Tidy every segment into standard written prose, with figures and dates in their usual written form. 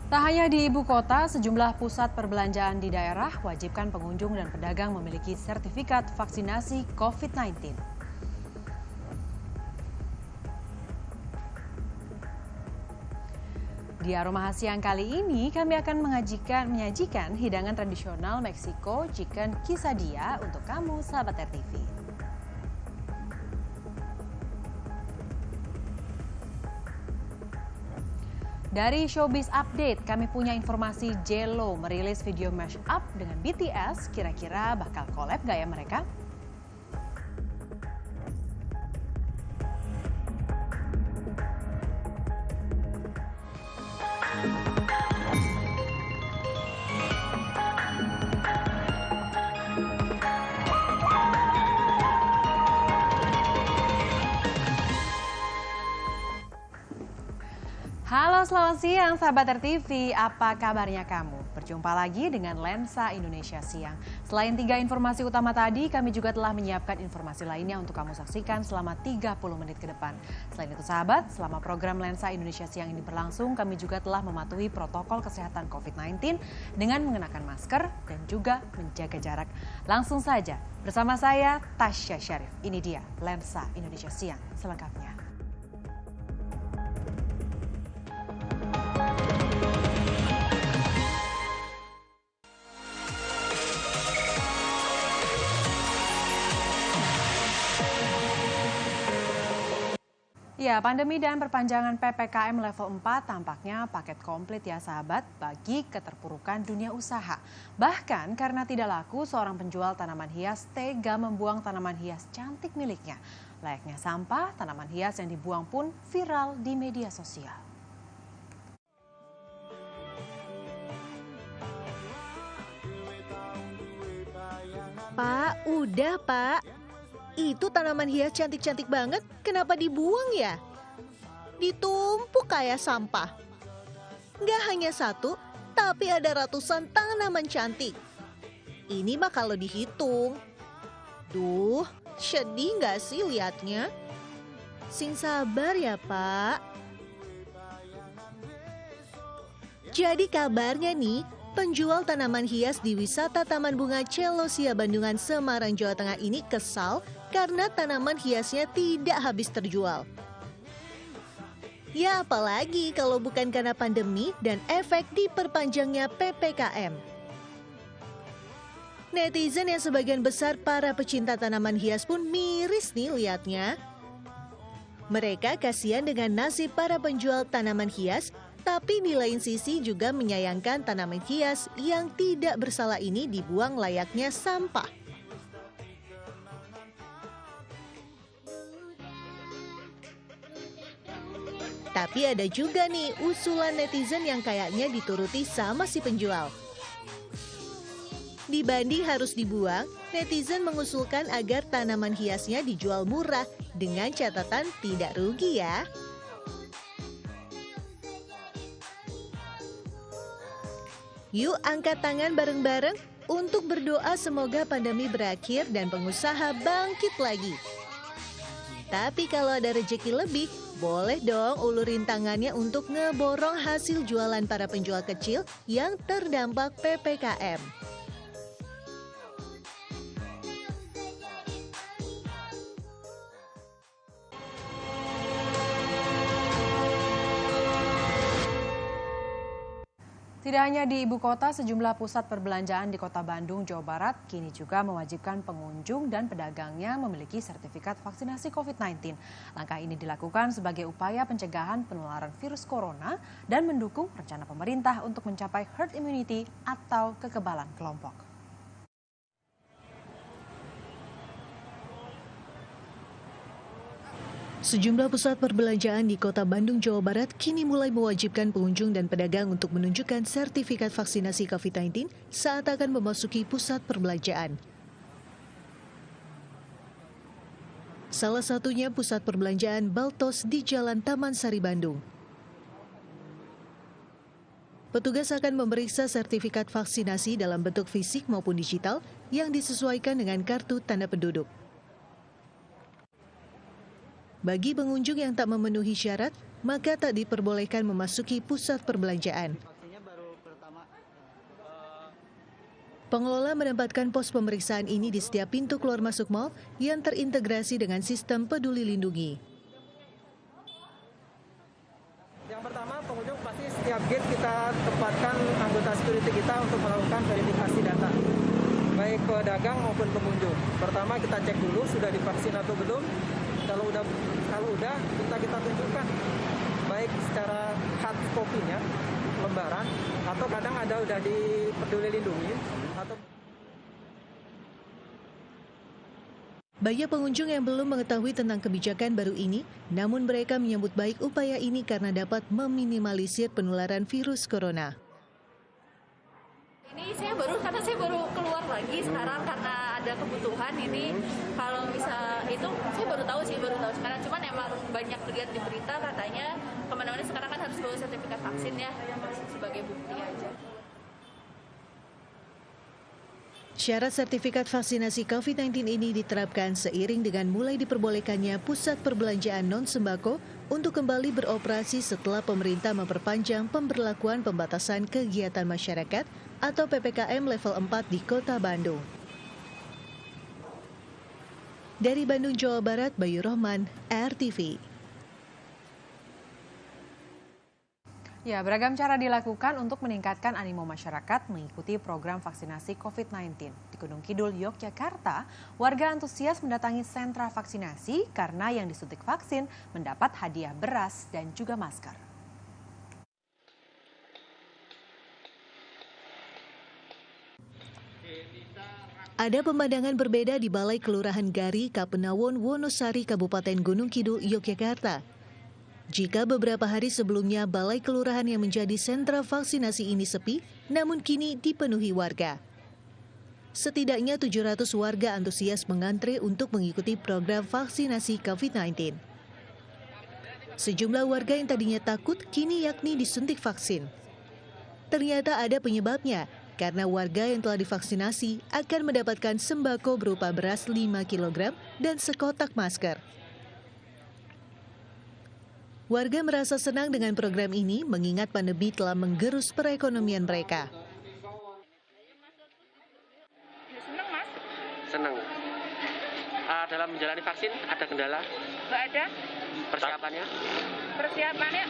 Tak hanya di ibu kota, sejumlah pusat perbelanjaan di daerah wajibkan pengunjung dan pedagang memiliki sertifikat vaksinasi COVID-19. Di Aroma Siang kali ini, kami akan menyajikan hidangan tradisional Meksiko, chicken quesadilla untuk kamu, sahabat RTV. Dari Showbiz Update, kami punya informasi J.Lo merilis video mashup dengan BTS. Kira-kira bakal collab gak ya mereka? Halo, selamat siang sahabat RTV, apa kabarnya kamu? Berjumpa lagi dengan Lensa Indonesia Siang. Selain 3 informasi utama tadi, kami juga telah menyiapkan informasi lainnya untuk kamu saksikan selama 30 menit ke depan. Selain itu sahabat, selama program Lensa Indonesia Siang ini berlangsung, kami juga telah mematuhi protokol kesehatan COVID-19 dengan mengenakan masker dan juga menjaga jarak. Langsung saja, bersama saya Tasya Syarif. Ini dia Lensa Indonesia Siang selengkapnya. Ya, pandemi dan perpanjangan PPKM level 4 tampaknya paket komplit ya sahabat bagi keterpurukan dunia usaha. Bahkan karena tidak laku, seorang penjual tanaman hias tega membuang tanaman hias cantik miliknya. Layaknya sampah, tanaman hias yang dibuang pun viral di media sosial. Pak, udah Pak. Itu tanaman hias cantik-cantik banget, kenapa dibuang ya? Ditumpuk kayak sampah. Nggak hanya satu, tapi ada ratusan tanaman cantik. Ini mah kalau dihitung. Duh, sedih nggak sih liatnya? Sing sabar ya Pak. Jadi kabarnya nih, penjual tanaman hias di wisata Taman Bunga Celosia Bandungan Semarang, Jawa Tengah ini kesal karena tanaman hiasnya tidak habis terjual. Ya apalagi kalau bukan karena pandemi dan efek diperpanjangnya PPKM. Netizen yang sebagian besar para pecinta tanaman hias pun miris nih liatnya. Mereka kasihan dengan nasib para penjual tanaman hias, tapi di lain sisi juga menyayangkan tanaman hias yang tidak bersalah ini dibuang layaknya sampah. Tapi ada juga nih usulan netizen yang kayaknya dituruti sama si penjual. Dibanding harus dibuang, netizen mengusulkan agar tanaman hiasnya dijual murah dengan catatan tidak rugi ya. Yuk angkat tangan bareng-bareng untuk berdoa semoga pandemi berakhir dan pengusaha bangkit lagi. Tapi kalau ada rezeki lebih, boleh dong ulurin tangannya untuk ngeborong hasil jualan para penjual kecil yang terdampak PPKM. Tidak hanya di ibu kota, sejumlah pusat perbelanjaan di kota Bandung, Jawa Barat kini juga mewajibkan pengunjung dan pedagangnya memiliki sertifikat vaksinasi COVID-19. Langkah ini dilakukan sebagai upaya pencegahan penularan virus corona dan mendukung rencana pemerintah untuk mencapai herd immunity atau kekebalan kelompok. Sejumlah pusat perbelanjaan di kota Bandung, Jawa Barat kini mulai mewajibkan pengunjung dan pedagang untuk menunjukkan sertifikat vaksinasi COVID-19 saat akan memasuki pusat perbelanjaan. Salah satunya pusat perbelanjaan Baltos di Jalan Taman Sari, Bandung. Petugas akan memeriksa sertifikat vaksinasi dalam bentuk fisik maupun digital yang disesuaikan dengan kartu tanda penduduk. Bagi pengunjung yang tak memenuhi syarat, maka tak diperbolehkan memasuki pusat perbelanjaan. Pengelola menempatkan pos pemeriksaan ini di setiap pintu keluar masuk mal yang terintegrasi dengan sistem Peduli Lindungi. Yang pertama, pengunjung pasti setiap gate kita tempatkan anggota security kita untuk melakukan verifikasi data, baik pedagang maupun pengunjung. Pertama kita cek dulu sudah divaksin atau belum. Kalau udah kita tunjukkan, baik secara hard copy-nya, lembaran, atau kadang ada udah di Peduli Lindungi atau Banyak pengunjung yang belum mengetahui tentang kebijakan baru ini, namun mereka menyambut baik upaya ini karena dapat meminimalisir penularan virus corona. Ini karena saya baru keluar lagi sekarang karena ada kebutuhan ini. Kalau bisa itu saya baru tahu sekarang. Cuman emang banyak lihat di berita katanya kemana-mana sekarang kan harus bawa sertifikat vaksin ya sebagai bukti aja. Syarat sertifikat vaksinasi COVID-19 ini diterapkan seiring dengan mulai diperbolehkannya pusat perbelanjaan non-sembako untuk kembali beroperasi setelah pemerintah memperpanjang pemberlakuan pembatasan kegiatan masyarakat atau PPKM level 4 di Kota Bandung. Dari Bandung, Jawa Barat, Bayu Rohman, RTV. Ya, beragam cara dilakukan untuk meningkatkan animo masyarakat mengikuti program vaksinasi COVID-19. Di Gunung Kidul, Yogyakarta, warga antusias mendatangi sentra vaksinasi karena yang disuntik vaksin mendapat hadiah beras dan juga masker. Ada pemandangan berbeda di Balai Kelurahan Gari, Kapenawon, Wonosari, Kabupaten Gunung Kidul, Yogyakarta. Jika beberapa hari sebelumnya balai kelurahan yang menjadi sentra vaksinasi ini sepi, namun kini dipenuhi warga. Setidaknya 700 warga antusias mengantre untuk mengikuti program vaksinasi COVID-19. Sejumlah warga yang tadinya takut kini yakni disuntik vaksin. Ternyata ada penyebabnya, karena warga yang telah divaksinasi akan mendapatkan sembako berupa beras 5 kg dan sekotak masker. Warga merasa senang dengan program ini mengingat pandemi telah menggerus perekonomian mereka. Senang, Mas? Senang. Dalam menjalani vaksin ada kendala? Nggak ada. Persiapannya? Persiapannya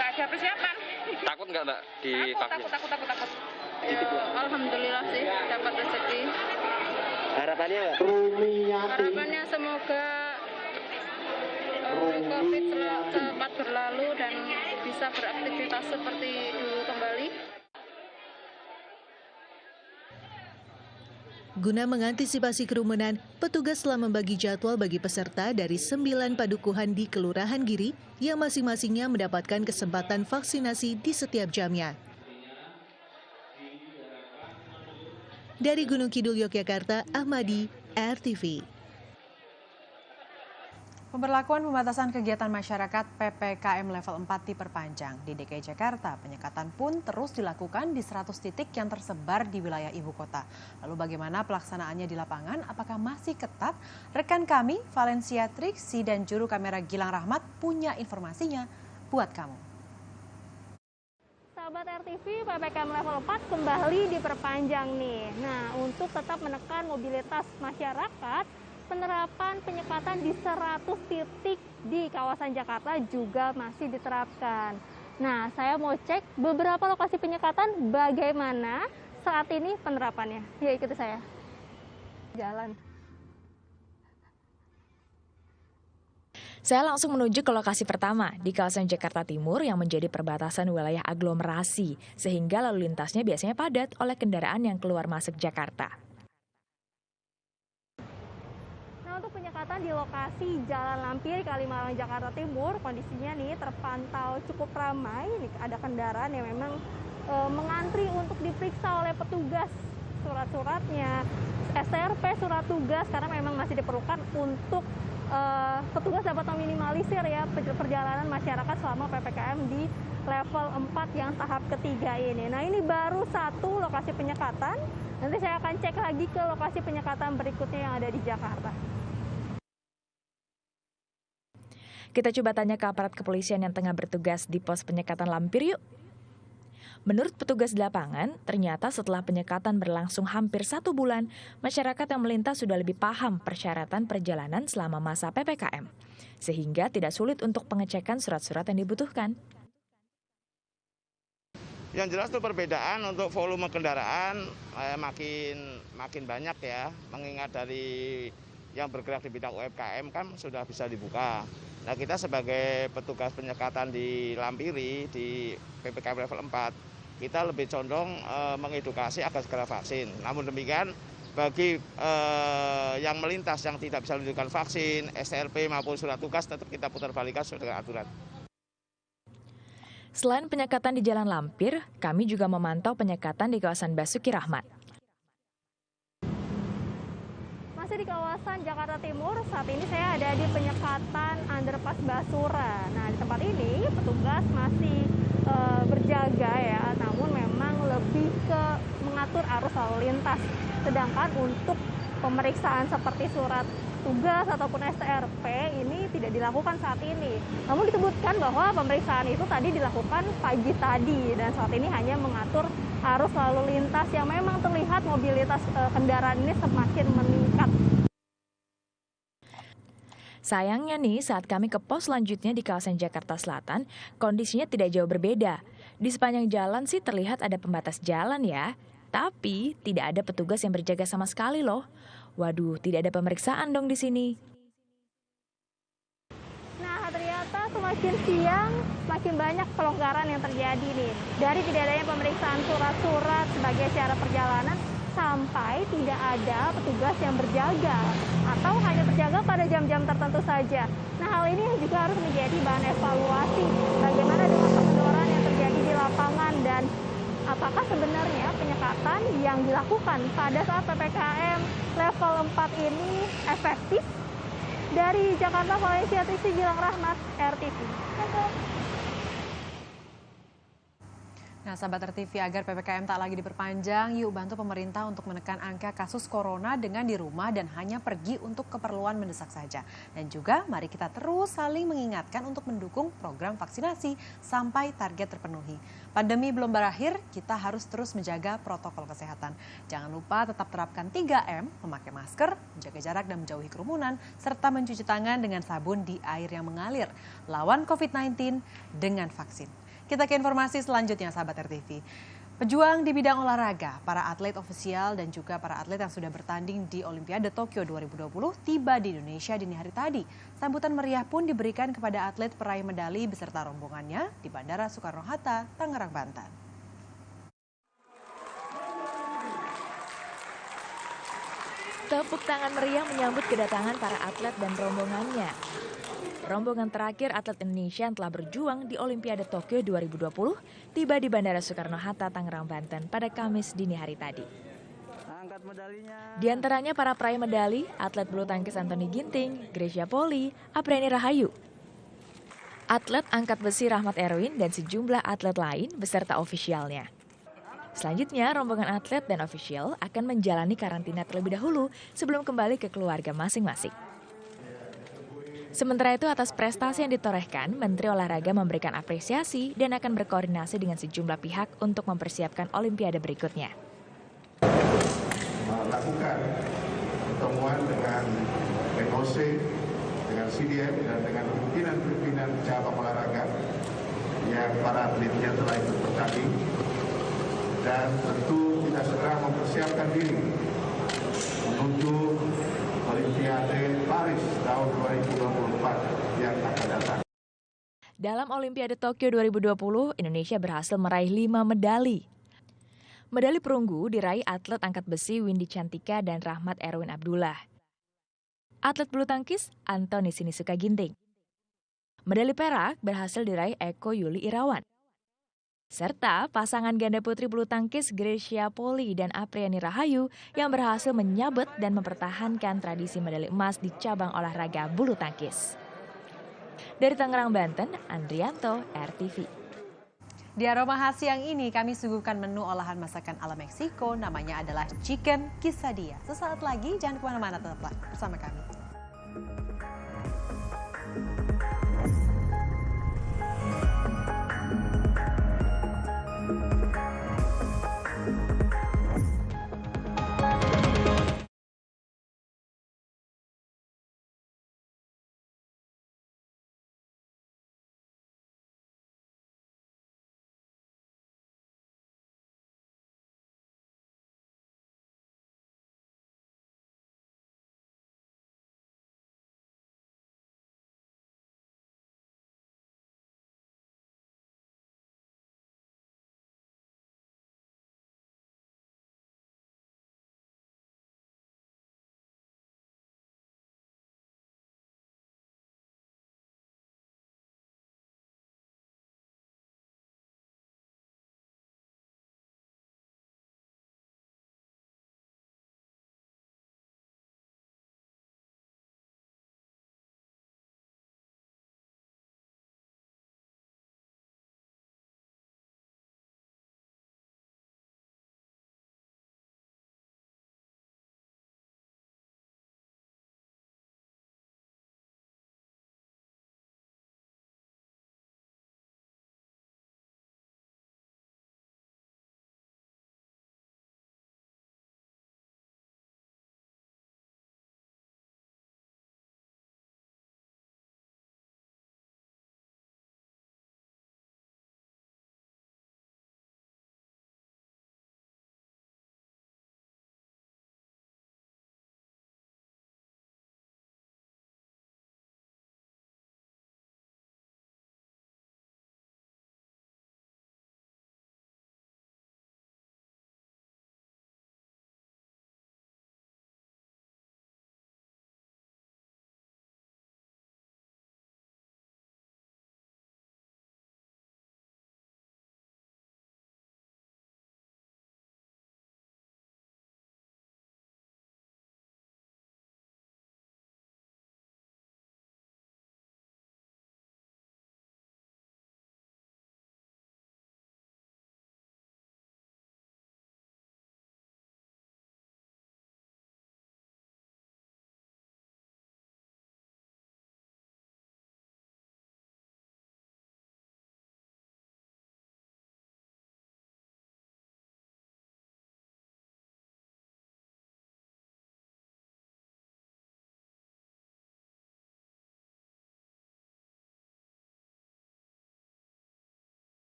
nggak ada persiapan. Takut nggak, Mbak, divaksin? Takut. Ya, alhamdulillah sih dapat rezeki. Harapannya, Mbak? Harapannya semoga COVID cepat berlalu dan bisa beraktivitas seperti dulu kembali. Guna mengantisipasi kerumunan, petugas telah membagi jadwal bagi peserta dari 9 padukuhan di Kelurahan Giri yang masing-masingnya mendapatkan kesempatan vaksinasi di setiap jamnya. Dari Gunung Kidul, Yogyakarta, Ahmadi, RTV. Pemberlakuan pembatasan kegiatan masyarakat PPKM level 4 diperpanjang. Di DKI Jakarta, penyekatan pun terus dilakukan di 100 titik yang tersebar di wilayah ibu kota. Lalu bagaimana pelaksanaannya di lapangan? Apakah masih ketat? Rekan kami, Valencia Triksi dan juru kamera Gilang Rahmat punya informasinya buat kamu. Sahabat RTV, PPKM level 4 kembali diperpanjang nih. Nah, untuk tetap menekan mobilitas masyarakat, penerapan penyekatan di 100 titik di kawasan Jakarta juga masih diterapkan. Nah, saya mau cek beberapa lokasi penyekatan bagaimana saat ini penerapannya. Ya, ikuti saya. Jalan. Saya langsung menuju ke lokasi pertama di kawasan Jakarta Timur yang menjadi perbatasan wilayah aglomerasi, sehingga lalu lintasnya biasanya padat oleh kendaraan yang keluar masuk Jakarta. Untuk penyekatan di lokasi Jalan Lampir, Kalimalang, Jakarta Timur, kondisinya nih terpantau cukup ramai. Nih, ada kendaraan yang memang mengantri untuk diperiksa oleh petugas. Surat-suratnya, STRP, surat tugas, karena memang masih diperlukan untuk petugas dapat meminimalisir ya perjalanan masyarakat selama PPKM di level 4 yang tahap ketiga ini. Nah, ini baru satu lokasi penyekatan. Nanti saya akan cek lagi ke lokasi penyekatan berikutnya yang ada di Jakarta. Kita coba tanya ke aparat kepolisian yang tengah bertugas di pos penyekatan Lampir yuk. Menurut petugas di lapangan, ternyata setelah penyekatan berlangsung hampir 1 bulan, masyarakat yang melintas sudah lebih paham persyaratan perjalanan selama masa PPKM. Sehingga tidak sulit untuk pengecekan surat-surat yang dibutuhkan. Yang jelas itu perbedaan untuk volume kendaraan makin banyak ya, mengingat dari yang bergerak di bidang UMKM kan sudah bisa dibuka. Nah, kita sebagai petugas penyekatan di Lampiri di PPKM level 4, kita lebih condong mengedukasi agar segera vaksin. Namun demikian, bagi yang melintas yang tidak bisa menunjukkan vaksin, STRP maupun surat tugas tetap kita putar balikan sesuai dengan aturan. Selain penyekatan di Jalan Lampir, kami juga memantau penyekatan di kawasan Basuki Rahmat. Masih di kawasan Jakarta Timur, saat ini saya ada di penyekatan Underpass Basura. Nah, di tempat ini petugas masih berjaga ya, namun memang lebih ke mengatur arus lalu lintas. Sedangkan untuk pemeriksaan seperti surat tugas ataupun STRP ini tidak dilakukan saat ini. Namun disebutkan bahwa pemeriksaan itu tadi dilakukan pagi tadi dan saat ini hanya mengatur arus lalu lintas yang memang terlihat mobilitas kendaraan ini semakin meningkat. Sayangnya nih, saat kami ke pos selanjutnya di kawasan Jakarta Selatan, kondisinya tidak jauh berbeda. Di sepanjang jalan sih terlihat ada pembatas jalan ya, tapi tidak ada petugas yang berjaga sama sekali loh. Waduh, tidak ada pemeriksaan dong di sini. Nah, ternyata semakin siang, semakin banyak pelonggaran yang terjadi nih. Dari tidak adanya pemeriksaan surat-surat sebagai syarat perjalanan, sampai tidak ada petugas yang berjaga atau hanya berjaga pada jam-jam tertentu saja. Nah, hal ini juga harus menjadi bahan evaluasi. Bagaimana dengan pengedoran yang terjadi di lapangan dan apakah sebenarnya penyekatan yang dilakukan pada saat PPKM level 4 ini efektif? Dari Jakarta, Valencia Trisi, Gilang Rahmat, RTV. Nah, sahabat RTV, agar PPKM tak lagi diperpanjang, yuk bantu pemerintah untuk menekan angka kasus corona dengan di rumah dan hanya pergi untuk keperluan mendesak saja. Dan juga mari kita terus saling mengingatkan untuk mendukung program vaksinasi sampai target terpenuhi. Pandemi belum berakhir, kita harus terus menjaga protokol kesehatan. Jangan lupa tetap terapkan 3M, memakai masker, menjaga jarak dan menjauhi kerumunan, serta mencuci tangan dengan sabun di air yang mengalir. Lawan COVID-19 dengan vaksin. Kita ke informasi selanjutnya, sahabat RTV. Pejuang di bidang olahraga, para atlet ofisial dan juga para atlet yang sudah bertanding di Olimpiade Tokyo 2020 tiba di Indonesia dini hari tadi. Sambutan meriah pun diberikan kepada atlet peraih medali beserta rombongannya di Bandara Soekarno-Hatta, Tangerang, Banten. Tepuk tangan meriah menyambut kedatangan para atlet dan rombongannya. Rombongan terakhir atlet Indonesia yang telah berjuang di Olimpiade Tokyo 2020 tiba di Bandara Soekarno-Hatta, Tangerang, Banten pada Kamis dini hari tadi. Di antaranya para peraih medali, atlet bulu tangkis Antoni Ginting, Grecia Poli, Apriani Rahayu, atlet angkat besi Rahmat Erwin, dan sejumlah atlet lain beserta ofisialnya. Selanjutnya, rombongan atlet dan ofisial akan menjalani karantina terlebih dahulu sebelum kembali ke keluarga masing-masing. Sementara itu, atas prestasi yang ditorehkan, Menteri Olahraga memberikan apresiasi dan akan berkoordinasi dengan sejumlah pihak untuk mempersiapkan Olimpiade berikutnya. Melakukan pertemuan dengan NOC, dengan CDM, dan dengan pimpinan-pimpinan cabang olahraga yang para atletnya telah ikut bertanding. Dan tentu kita segera mempersiapkan diri menuju Olimpiade Paris tahun 2024 yang akan datang. Dalam Olimpiade Tokyo 2020, Indonesia berhasil meraih 5 medali. Medali perunggu diraih atlet angkat besi Windy Cantika dan Rahmat Erwin Abdullah. Atlet bulu tangkis Antoni Sinisuka Ginting. Medali perak berhasil diraih Eko Yuli Irawan. Serta pasangan ganda putri bulu tangkis Grecia Poli dan Apriani Rahayu yang berhasil menyabet dan mempertahankan tradisi medali emas di cabang olahraga bulu tangkis. Dari Tangerang, Banten, Andrianto, RTV. Di Aroma Khas siang ini kami suguhkan menu olahan masakan ala Meksiko, namanya adalah chicken quesadilla. Sesaat lagi, jangan kemana-mana, tetaplah bersama kami.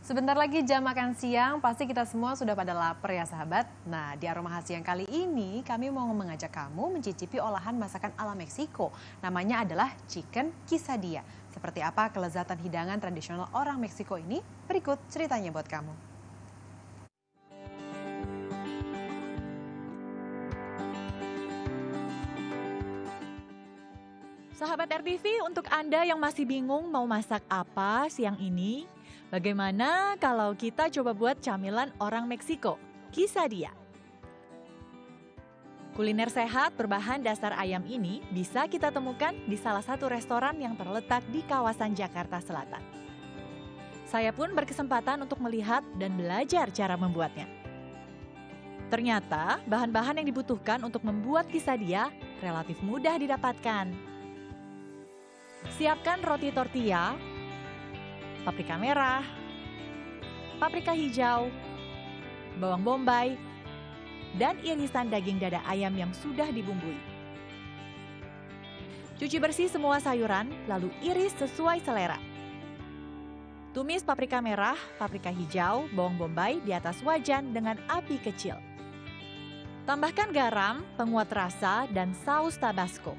Sebentar lagi jam makan siang, pasti kita semua sudah pada lapar ya sahabat. Nah, di Aroma Khas Siang kali ini kami mau mengajak kamu mencicipi olahan masakan ala Meksiko. Namanya adalah chicken quesadilla. Seperti apa kelezatan hidangan tradisional orang Meksiko ini? Berikut ceritanya buat kamu. Sahabat RTV, untuk Anda yang masih bingung mau masak apa siang ini, bagaimana kalau kita coba buat camilan orang Meksiko, quesadilla. Kuliner sehat berbahan dasar ayam ini bisa kita temukan di salah satu restoran yang terletak di kawasan Jakarta Selatan. Saya pun berkesempatan untuk melihat dan belajar cara membuatnya. Ternyata bahan-bahan yang dibutuhkan untuk membuat quesadilla relatif mudah didapatkan. Siapkan roti tortilla, paprika merah, paprika hijau, bawang bombay, dan irisan daging dada ayam yang sudah dibumbui. Cuci bersih semua sayuran, lalu iris sesuai selera. Tumis paprika merah, paprika hijau, bawang bombay di atas wajan dengan api kecil. Tambahkan garam, penguat rasa, dan saus tabasco.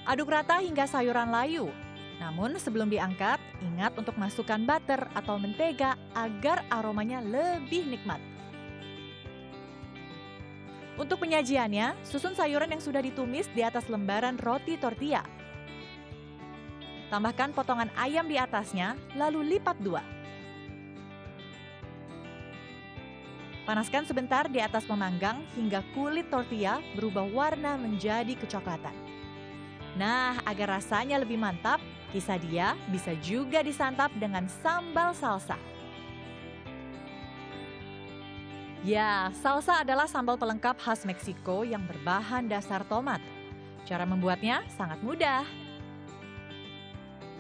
Aduk rata hingga sayuran layu. Namun sebelum diangkat, ingat untuk masukkan butter atau mentega agar aromanya lebih nikmat. Untuk penyajiannya, susun sayuran yang sudah ditumis di atas lembaran roti tortilla. Tambahkan potongan ayam di atasnya, lalu lipat 2. Panaskan sebentar di atas pemanggang hingga kulit tortilla berubah warna menjadi kecoklatan. Nah, agar rasanya lebih mantap, quesadilla bisa juga disantap dengan sambal salsa. Ya, salsa adalah sambal pelengkap khas Meksiko yang berbahan dasar tomat. Cara membuatnya sangat mudah.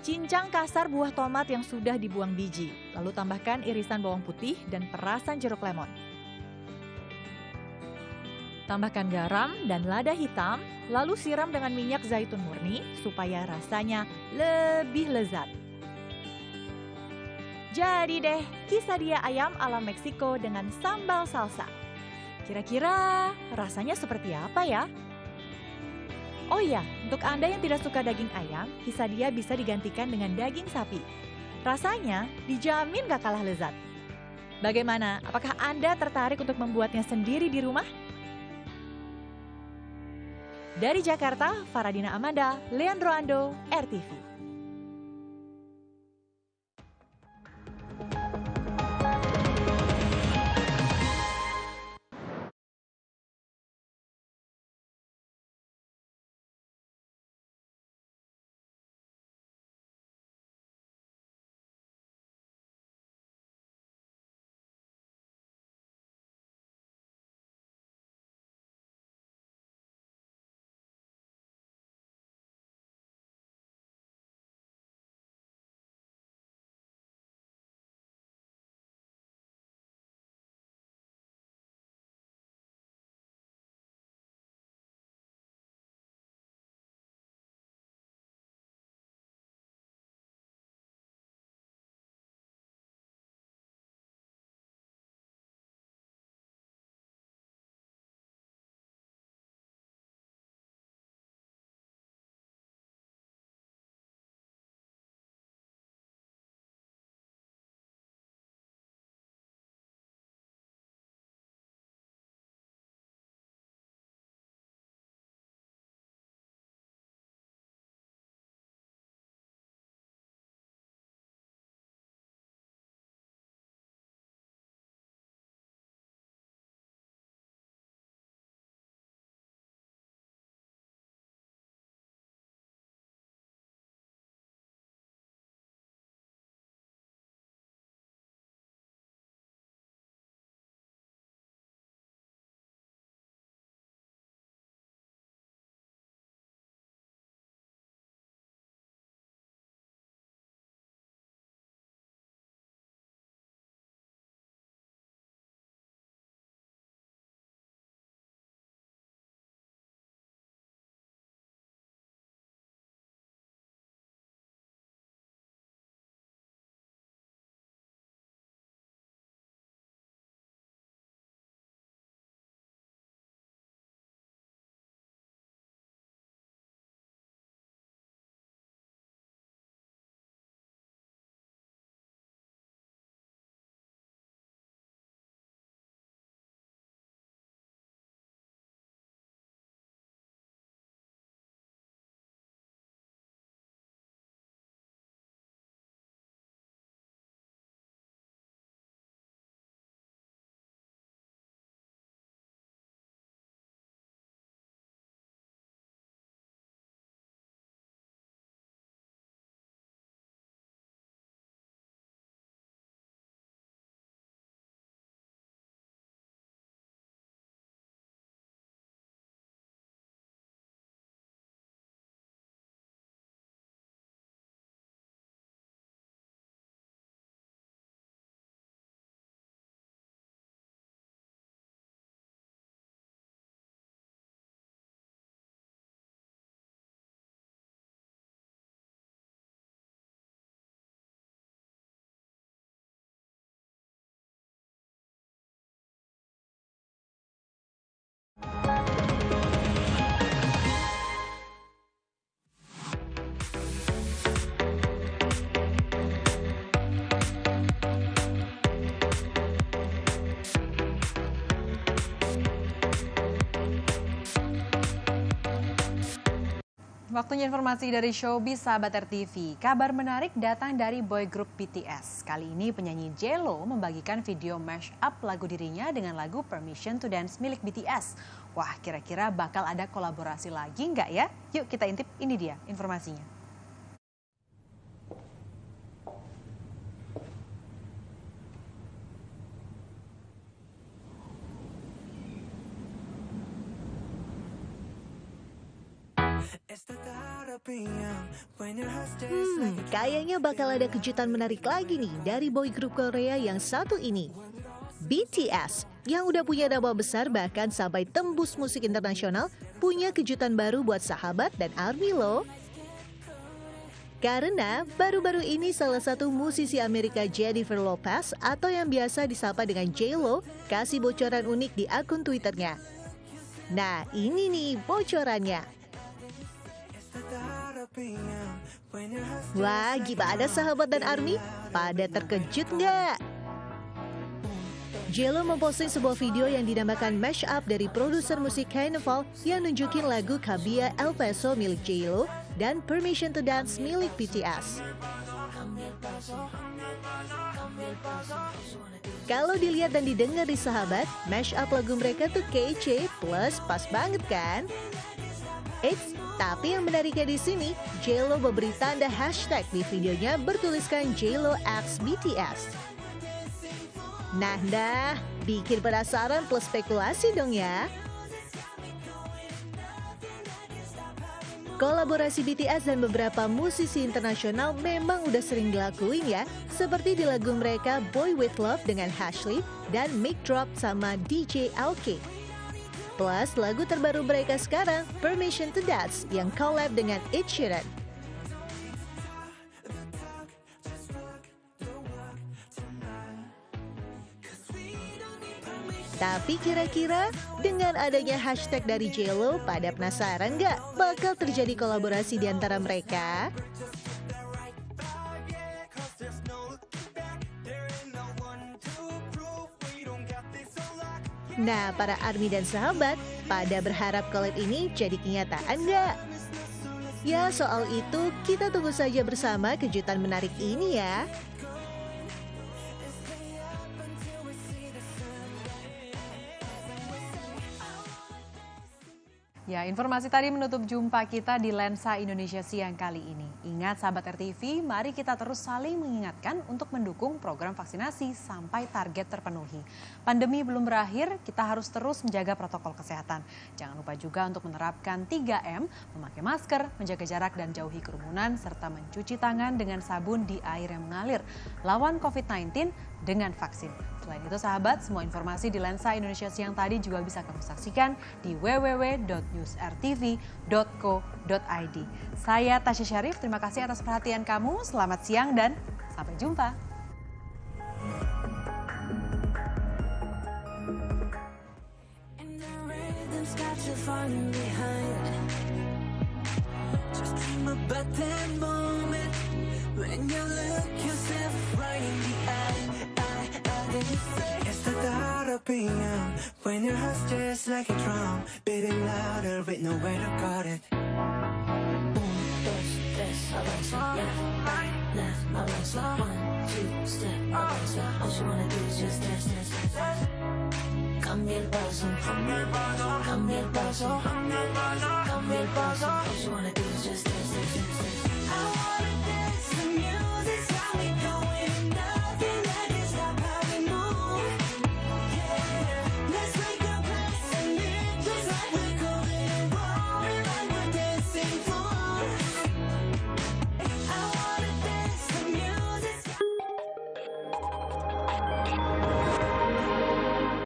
Cincang kasar buah tomat yang sudah dibuang biji, lalu tambahkan irisan bawang putih dan perasan jeruk lemon. Tambahkan garam dan lada hitam, lalu siram dengan minyak zaitun murni supaya rasanya lebih lezat. Jadi deh, quesadilla ayam ala Meksiko dengan sambal salsa. Kira-kira rasanya seperti apa ya? Oh iya, untuk Anda yang tidak suka daging ayam, quesadilla bisa digantikan dengan daging sapi. Rasanya dijamin gak kalah lezat. Bagaimana? Apakah Anda tertarik untuk membuatnya sendiri di rumah? Dari Jakarta, Faradina Amanda, Leandro Ando, RTV. Waktunya informasi dari Showbiz Sahabat RTV. Kabar menarik datang dari boy group BTS. Kali ini penyanyi J.Lo membagikan video mash-up lagu dirinya dengan lagu Permission to Dance milik BTS. Wah, kira-kira bakal ada kolaborasi lagi nggak ya? Yuk kita intip, ini dia informasinya. Kayaknya bakal ada kejutan menarik lagi nih dari boy group Korea yang satu ini. BTS, yang udah punya nama besar bahkan sampai tembus musik internasional, punya kejutan baru buat Sahabat dan ARMY loh. Karena baru-baru ini salah satu musisi Amerika Jennifer Lopez atau yang biasa disapa dengan J.Lo kasih bocoran unik di akun Twitternya. Nah, ini nih bocorannya. Wah, gimana Sahabat dan ARMY? Pada terkejut nggak? J.Lo memposting sebuah video yang dinamakan Mash-up dari produser musik Carnival yang nunjukin lagu Cabia El Paso milik J.Lo dan Permission to Dance milik BTS. Kalau dilihat dan didengar di Sahabat, mash-up lagu mereka tuh kece plus pas banget kan? Eits, tapi yang menariknya di sini, J.Lo memberi tanda hashtag di videonya bertuliskan J.Lo X BTS. Nah, bikin penasaran plus spekulasi dong ya. Kolaborasi BTS dan beberapa musisi internasional memang udah sering dilakuin ya, seperti di lagu mereka Boy With Love dengan Ashley dan Mic Drop sama DJ LK. Plus lagu terbaru mereka sekarang, Permission to Dance, yang collab dengan Ed Sheeran. Tapi kira-kira dengan adanya hashtag dari J.Lo, pada penasaran nggak bakal terjadi kolaborasi di antara mereka? Nah, para ARMY dan Sahabat, pada berharap collab ini jadi kenyataan nggak? Ya, soal itu kita tunggu saja bersama kejutan menarik ini ya. Ya, informasi tadi menutup jumpa kita di Lensa Indonesia Siang kali ini. Ingat Sahabat RTV, mari kita terus saling mengingatkan untuk mendukung program vaksinasi sampai target terpenuhi. Pandemi belum berakhir, kita harus terus menjaga protokol kesehatan. Jangan lupa juga untuk menerapkan 3M, memakai masker, menjaga jarak dan jauhi kerumunan, serta mencuci tangan dengan sabun di air yang mengalir. Lawan COVID-19 dengan vaksin. Selain itu Sahabat, semua informasi di Lensa Indonesia Siang tadi juga bisa kamu saksikan di www.newsrtv.co.id. Saya Tasya Syarif, terima kasih atas perhatian kamu, selamat siang dan sampai jumpa. It's the thought of being young, when your heart's just like a drum, beating louder with nowhere to guard it. 1, 2, 3, avanza, left, avanza, 1, 2, step, avanza. All you wanna do is just dance, dance, dance. Cambia el paso, cambia el paso, cambia el paso, cambia el paso, cambia el paso. All you wanna do is just dance, dance, dance, dance.